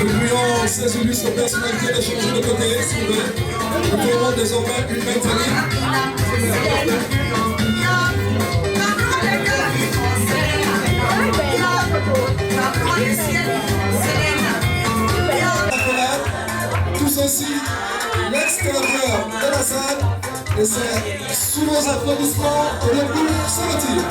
Incluant ces illustres personnalités de changer de côté, s'il vous plaît. Nous trouvons désormais une belle famille. Tous aussi, l'extérieur de la salle, et c'est sous vos applaudissements que le public se retire.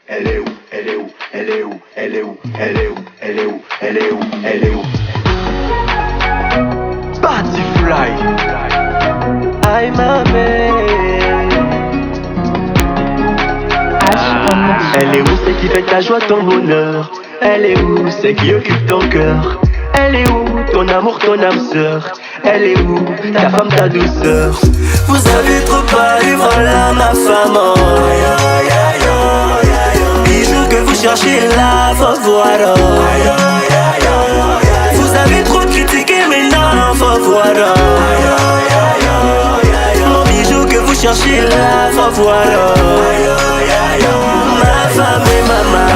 Elle est où? Elle est où? Elle est où? Elle est où? Elle est où? Elle est où? Elle est où? Elle est où? Butterfly. Aïe mamé. Elle est où? C'est qui fait ta joie, ton bonheur? Elle est où? C'est qui occupe ton cœur? Elle est où? Ton amour, ton âme sœur? Elle est où? Ta femme, ta douceur? Vous avez trop parlé, voilà ma femme. Oh. Bijou que vous cherchez là, faut voir. Oh. Vous avez trop critiqué, mais non, faut voir. Oh. Mon bijou que vous cherchez là, faut voir. Oh. Ma femme et maman,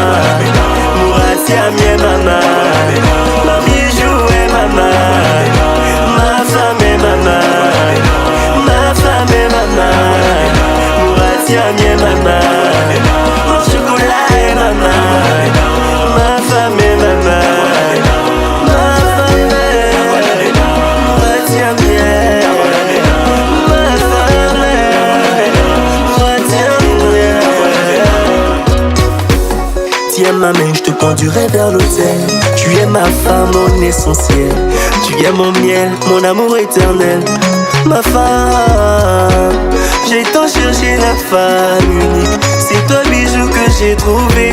Mouratia mie maman, ma bijou et maman, ma femme et maman, ma femme et maman, Mouratia mie maman, mon chocolat et maman, ma femme et maman, ma femme et Mouratia mie, ma femme et Mouratia mie. Tiens ma main, je te conduirai vers l'autel. Tu es ma femme, mon essentiel. Tu es mon miel, mon amour éternel. Ma femme, j'ai tant cherché la femme unique. C'est toi bijou que j'ai trouvé.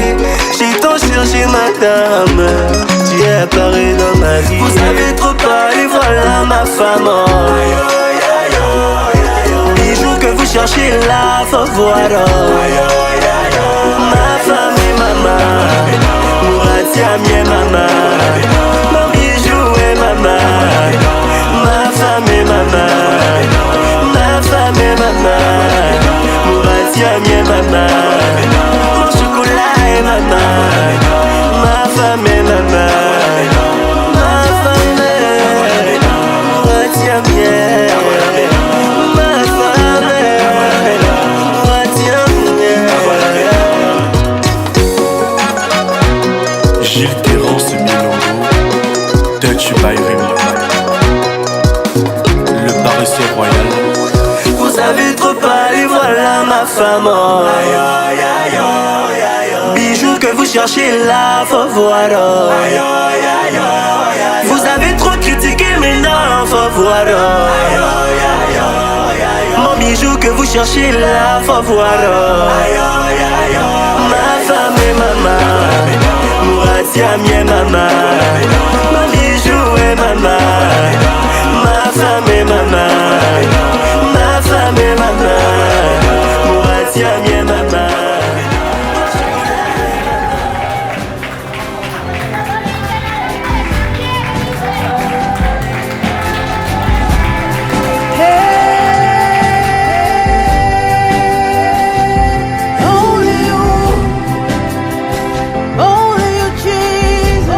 J'ai tant cherché madame. Tu es apparu dans ma vie. Vous avez trop parlé, voilà ma femme. Oh. Bijou que vous cherchez là, faut voir. Oh. Ma femme et maman, Mouratia mie maman, ma bijou et maman, ma femme et maman, ma femme et maman, Mouratia mie maman, mon chocolat et maman, ma femme et maman, ma femme et Mouratia mie, ma femme et Mouratia mie. Gilles Terrence Milongo, Dutch by Rémi, le paresseux royal. Vous avez trop parlé, voilà ma femme. Oh. Bijou que vous cherchez là, faut voir. Oh. Vous avez trop critiqué, mais non, faut voir. Oh. Mon bijou que vous cherchez là, faut voir. Oh. Ma femme et maman, Mouratia mie maman, ma bijou et maman, ma femme et maman, ma femme et maman, Mouratia mie maman. Only you, Jesus. Only you, Jesus.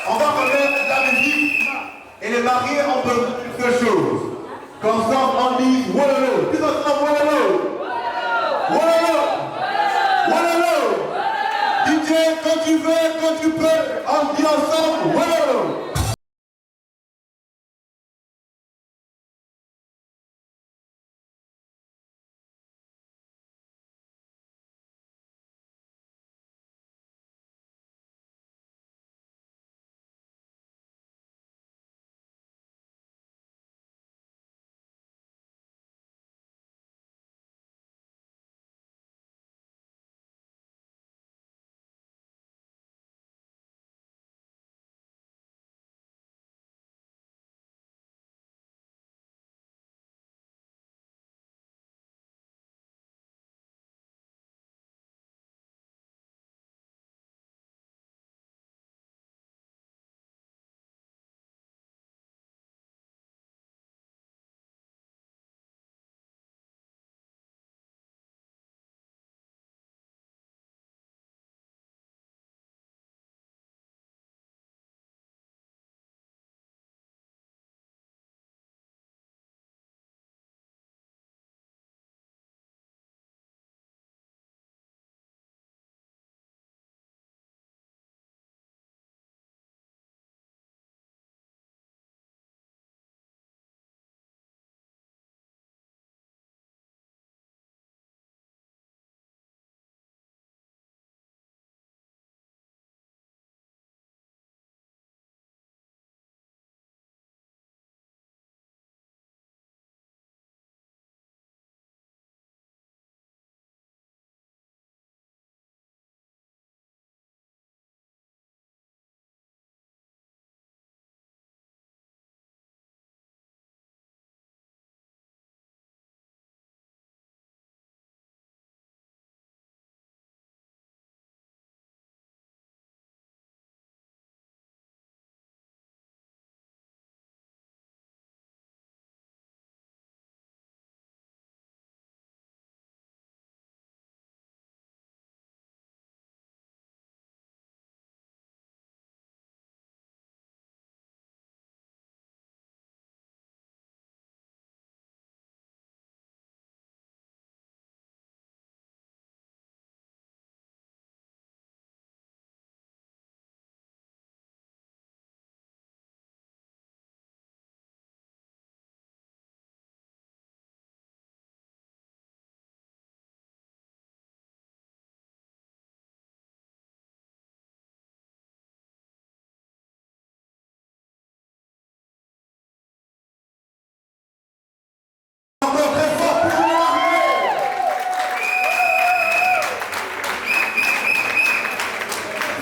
On va remettre la musique et les mariés ont besoin de quelque chose. Qu'ensemble on dise Wololo. Tous ensemble Wololo. Wololo. Wololo. DJ, quand tu veux, quand tu peux, on dit ensemble Wololo.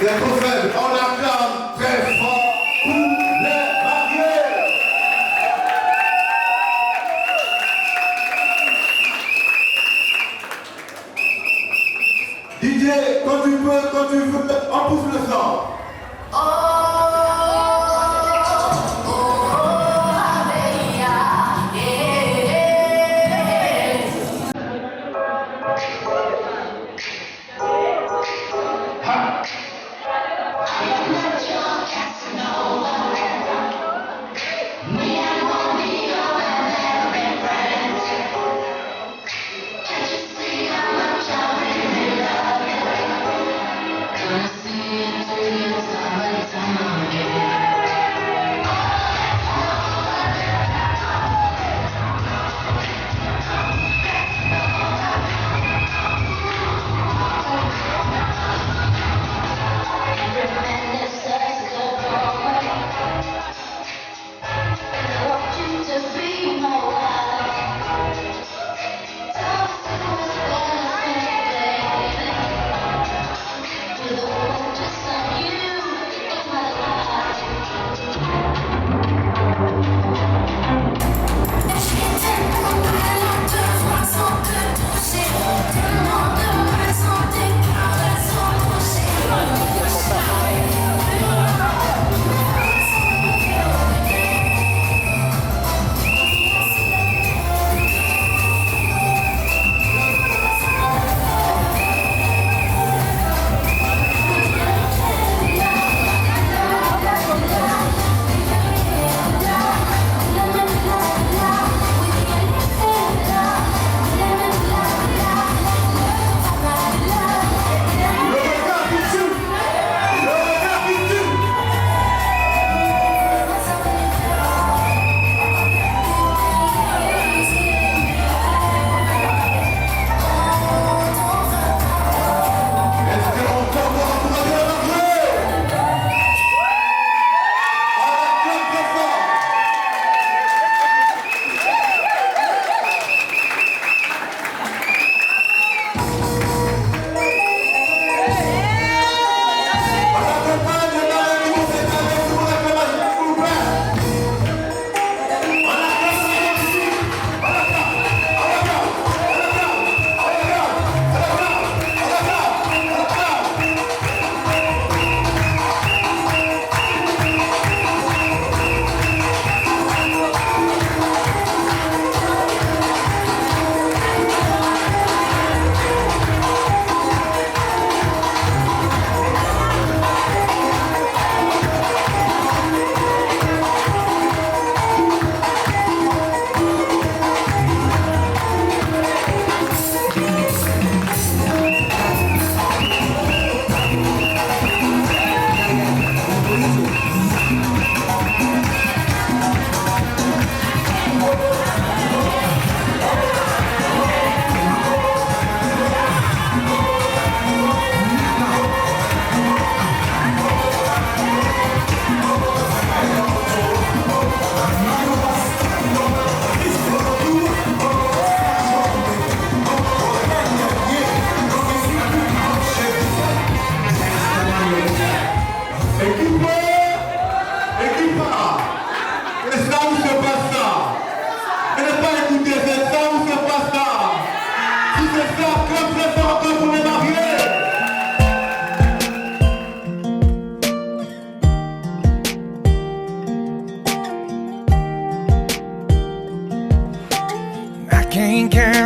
C'est trop faible, on acclame très fort pour les mariés. DJ, quand tu peux, quand tu veux, on pousse le sang.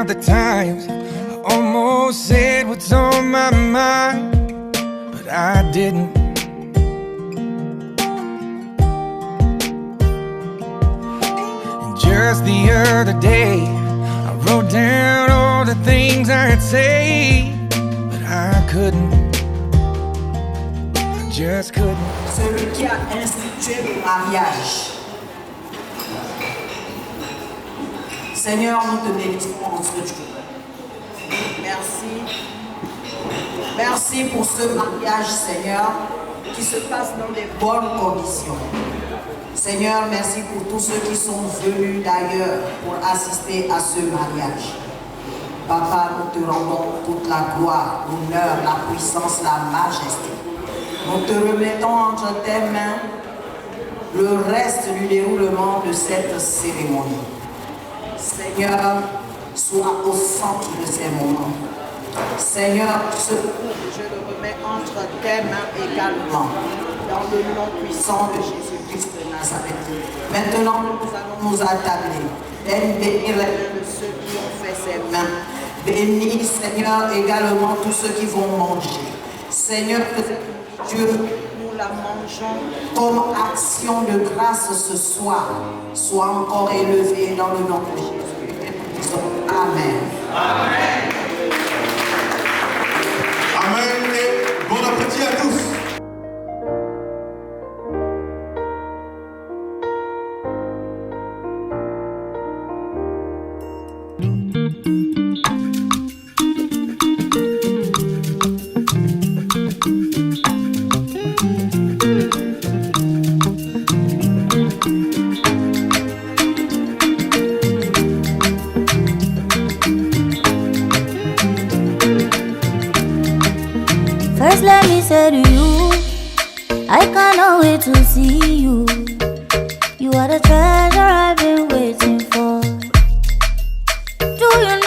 out the times I almost said what's on my mind, but I didn't. And just the other day I wrote down all the things I'd say, but I couldn't. I just couldn't. Celui qui a institué le mariage. Seigneur, nous te bénissons en ce jour. Merci. Merci pour ce mariage, Seigneur, qui se passe dans des bonnes conditions. Seigneur, merci pour tous ceux qui sont venus d'ailleurs pour assister à ce mariage. Papa, nous te rendons toute la gloire, l'honneur, la puissance, la majesté. Nous te remettons entre tes mains le reste du déroulement de cette cérémonie. Seigneur, sois au centre de ces moments. Seigneur, ce couple, je le remets entre tes mains également, dans le nom puissant de Jésus-Christ de Nazareth. Maintenant, nous allons nous attabler. Bénir les mains de ceux qui ont fait ces mains. Bénis, Seigneur, également tous ceux qui vont manger. Seigneur, Dieu, nous la mangeons comme action de grâce ce soir. Sois encore élevé dans le nom de Jésus. Et nous disons Amen. Amen. Amen et bon appétit à tous. First let me say to you, I cannot wait to see you. You are the treasure I've been waiting for. Do you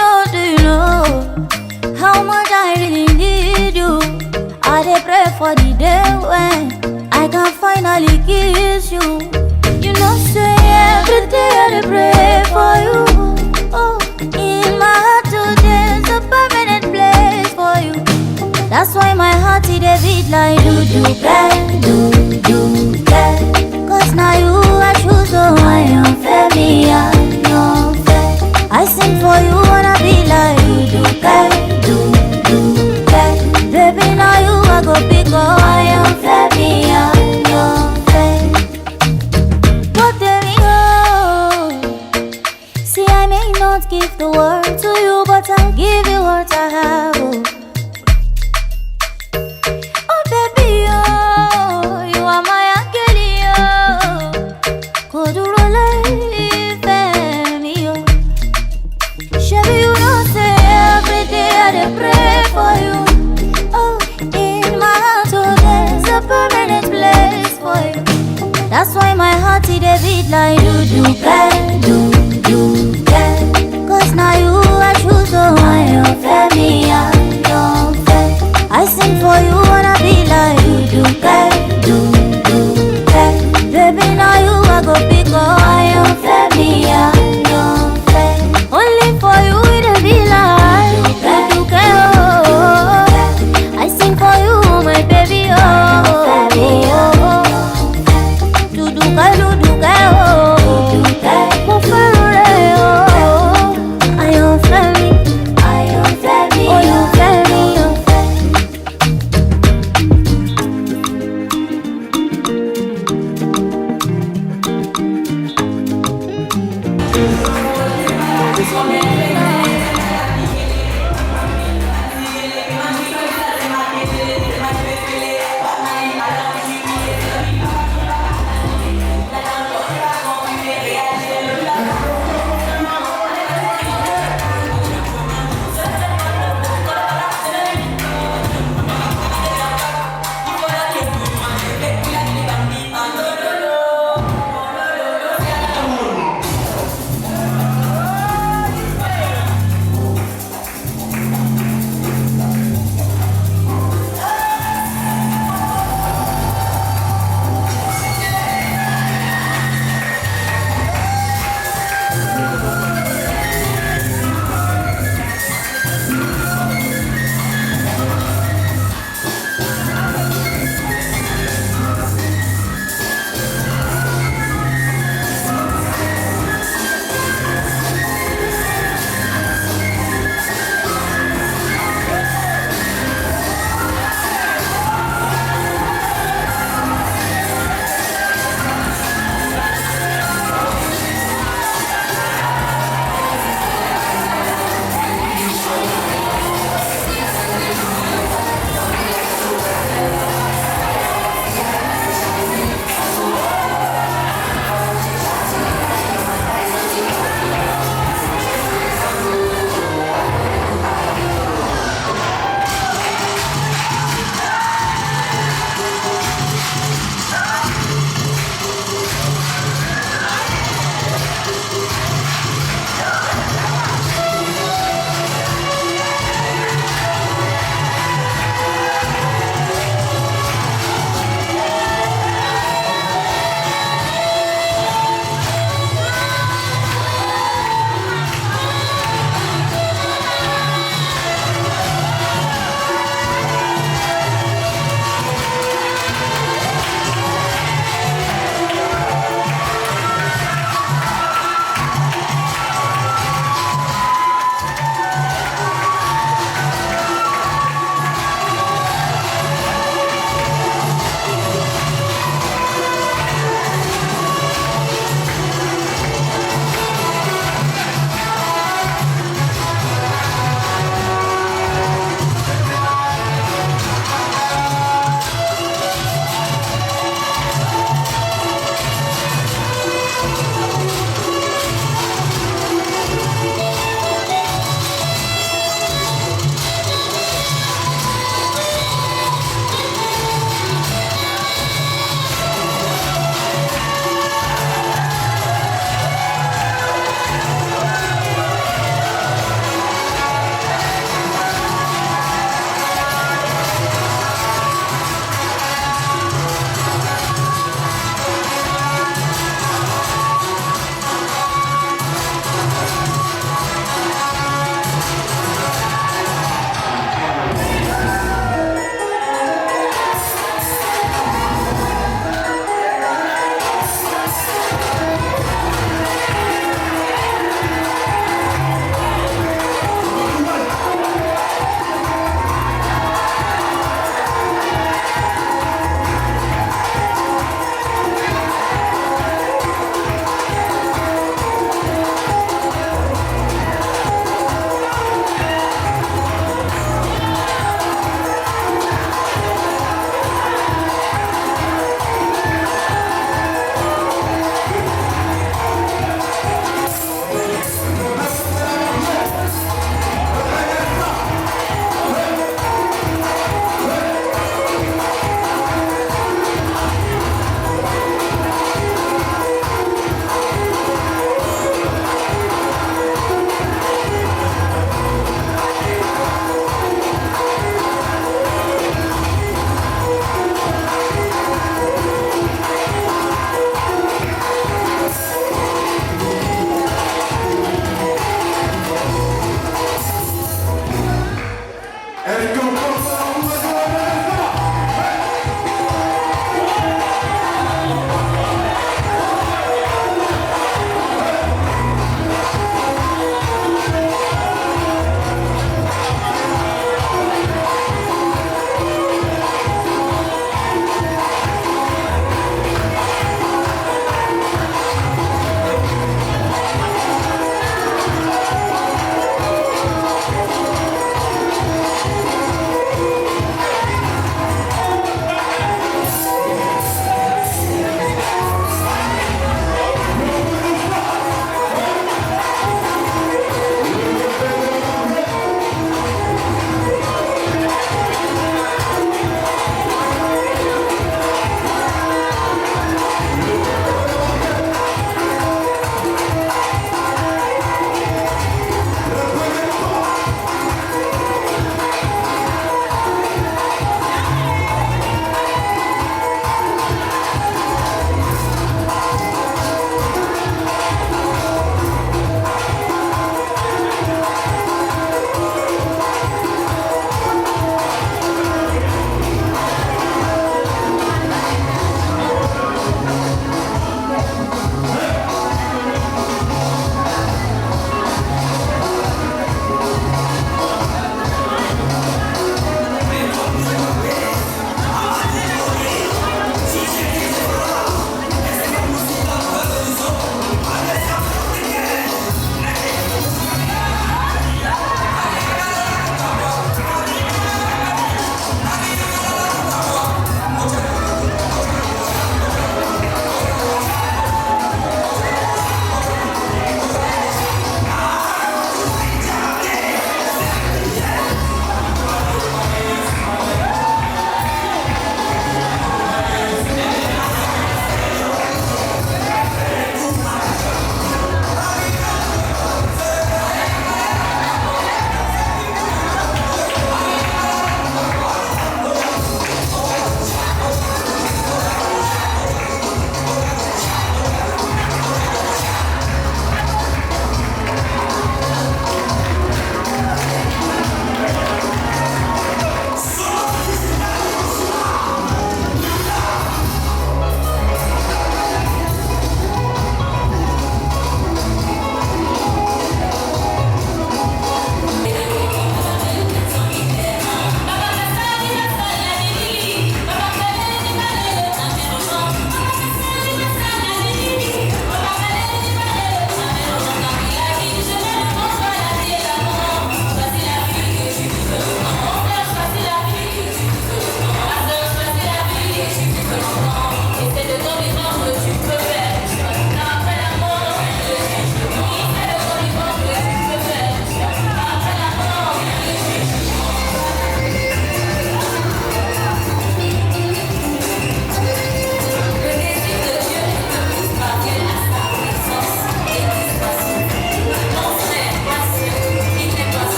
know how much I really need you? I dey pray for the day when I can finally kiss you. You know say every day I dey pray for you. Oh, in my heart today's a permanent place for you. That's why my heart it a beat like do. Cause now you I choose, so I am fair, me I am fair. I sing for you wanna be like do. Baby now you I go big, oh I am fair, me I am fair. But there we go. See I may not give the world to you, but I'll give you what I have. Oh. That's why my heart it a beat like do. Cause now you I choose, so I am fair, me I am fair. I sing for you wanna be like do. Baby now you I go big, oh I am fair, me I am fair. Only for you it a be like oh. I sing for you my baby, oh. Mon frère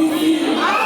Yeah.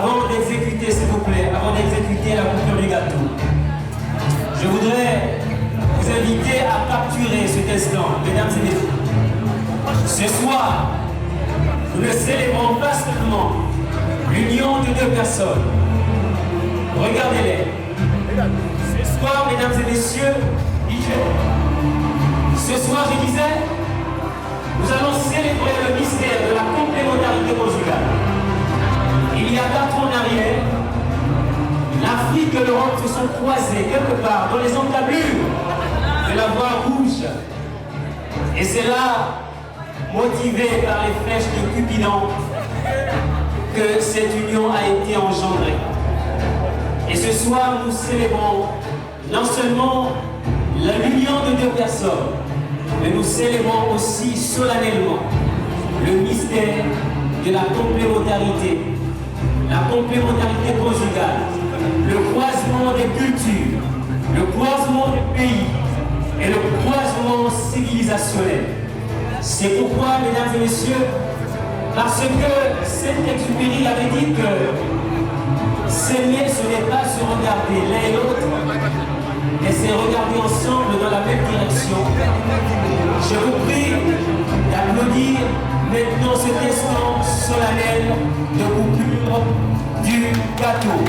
avant d'exécuter, s'il vous plaît, avant d'exécuter la coupure du gâteau, je voudrais vous inviter à capturer cet instant, mesdames et messieurs. Ce soir, nous le célébrons vastement, l'union de deux personnes. Regardez-les. Ce soir, mesdames et messieurs, ce soir, je disais, nous allons célébrer le mystère de la complémentarité conjugale. Il y a 4 ans en arrière, l'Afrique et l'Europe se sont croisées quelque part dans les encablures de la voie rouge. Et c'est là, motivé par les flèches de Cupidon, que cette union a été engendrée. Et ce soir, nous célébrons non seulement l'union de deux personnes, mais nous célébrons aussi solennellement le mystère de la complémentarité conjugale, le croisement des cultures, le croisement des pays et le croisement civilisationnel. C'est pourquoi, mesdames et messieurs, parce que Saint-Exupéry avait dit que s'aimer, ce n'est pas se regarder l'un et l'autre, mais c'est regarder ensemble dans la même direction. Je vous prie d'applaudir maintenant cet instant solennel de coupure du gâteau.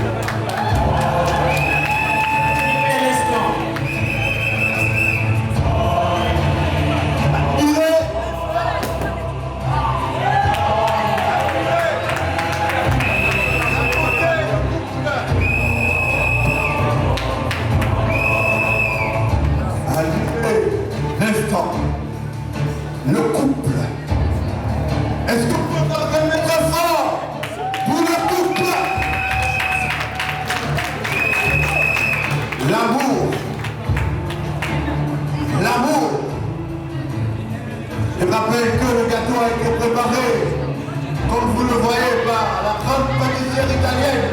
Bel instant. L'instant, le couple. Est-ce que vous pouvez mettre fort pour le couple? L'amour. L'amour. Je rappelle que le gâteau a été préparé, comme vous le voyez, par la grande pâtissière italienne.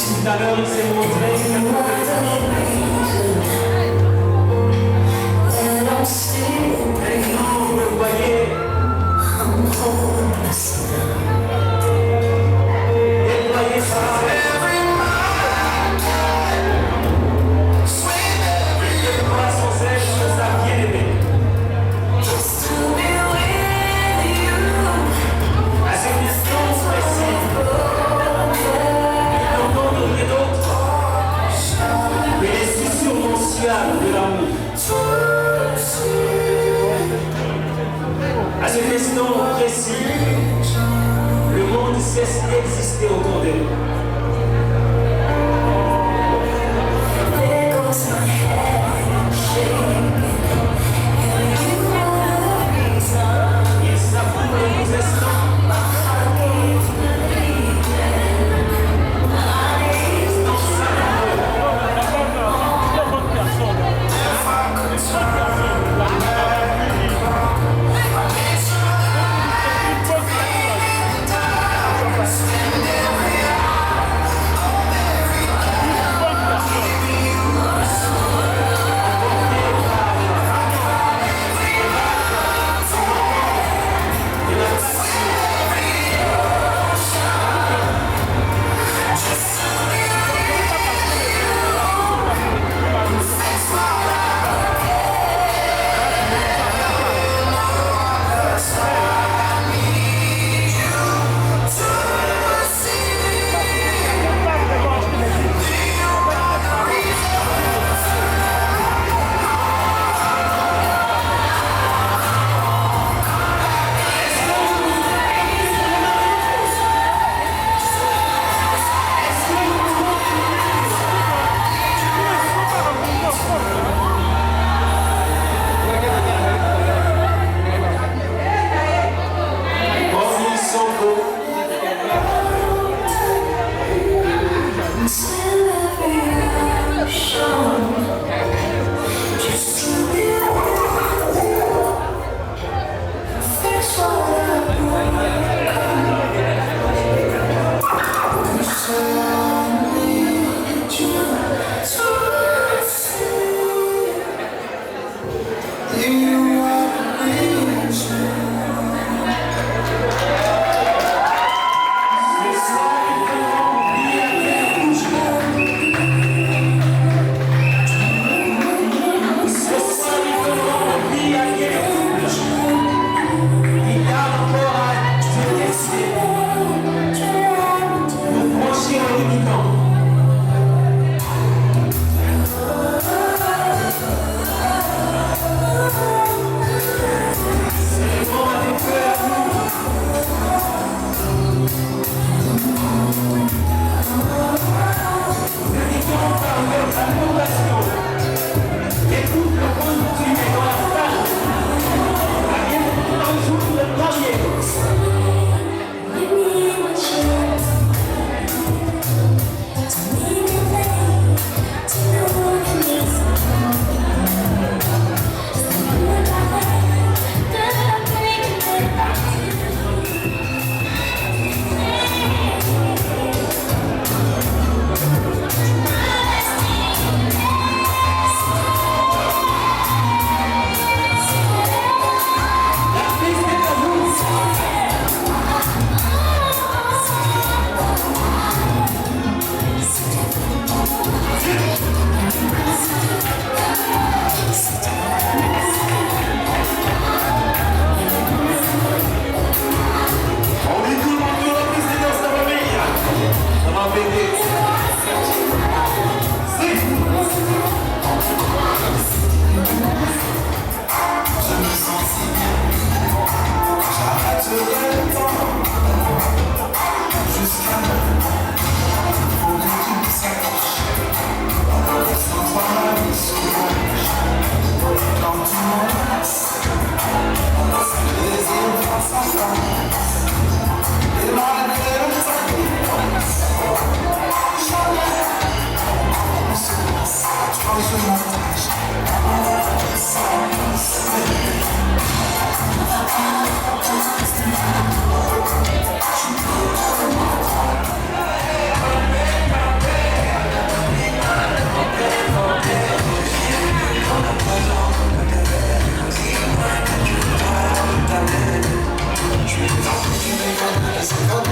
Tout à l'heure, il s'est montré vous le voyez, déployer ça. Il déploie son zèle sur sa bien-aimée. À cette distance précise, mais les susurres mondiales de l'amour. À cet instant précis, le monde cesse d'exister autour d'elle. Il s'appelle les instants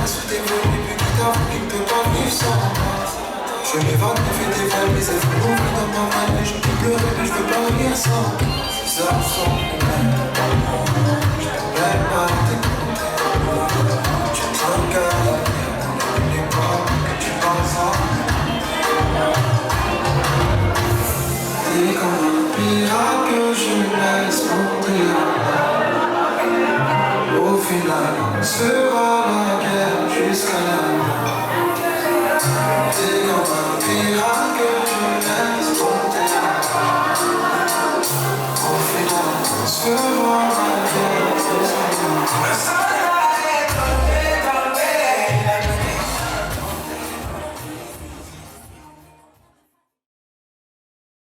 sous tes vols, mais plus tard, il ne peut pas vivre sans moi. Je m'évade, me fais des vagues, mes efforts m'ouvrent dans ma main, mais je peux pleurer, mais je veux pas rire sans. Ces heures sont humaines, je peux même pas t'écouter. Tu te regardes, n'oublie pas que tu penses à moi. T'es comme un pirate que je laisse monter. Au final, on sera la guerre jusqu'à la